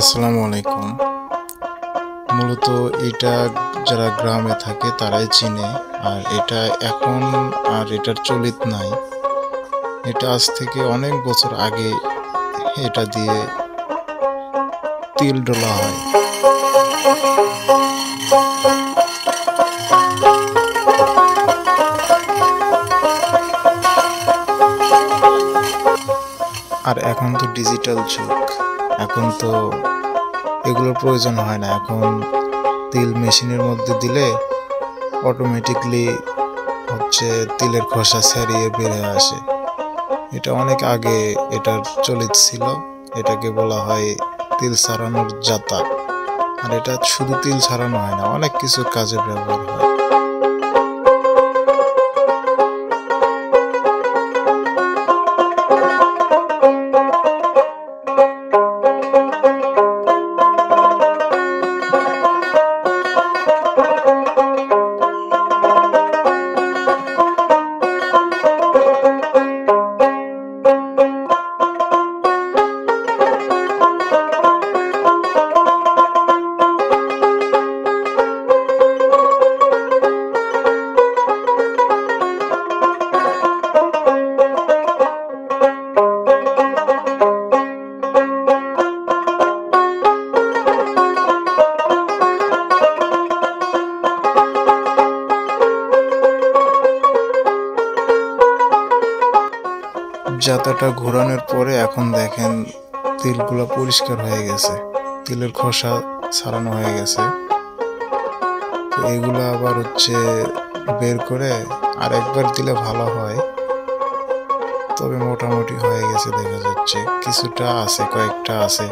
আসসালামু আলাইকুম। মূলত এটা যারা গ্রামে থাকে তারাই চিনে। আর এটা এখন আর এটার চলিত নাই। এটা আজ থেকে অনেক বছর আগে এটা দিয়ে তিল ডোলা হয়। আর এখন তো ডিজিটাল যুগ, এখন তো এগুলোর প্রয়োজন হয় না। এখন তিল মেশিনের মধ্যে দিলে অটোমেটিকলি তিলের খোসা ছাড়িয়ে বের হয়ে আসে। এটা অনেক আগে এটার চলিত ছিল। এটাকে বলা হয় তিল ছাড়ানোর জাতা। আর এটা শুধু তিল ছাড়ানো হয় না, অনেক কিছু কাজে ব্যবহার হয়। জাতাটা ঘোরানোর পরে এখন দেখেন তিলগুলো পরিষ্কার হয়ে গেছে, তিলের খোসা ছাড়ানো হয়ে গেছে। তো এগুলো আবার বের করে আর একবার দিলে ভালো হয়। তবে মোটামুটি হয়ে গেছে, দেখা যাচ্ছে কিছুটা আছে, কয়েকটা আছে।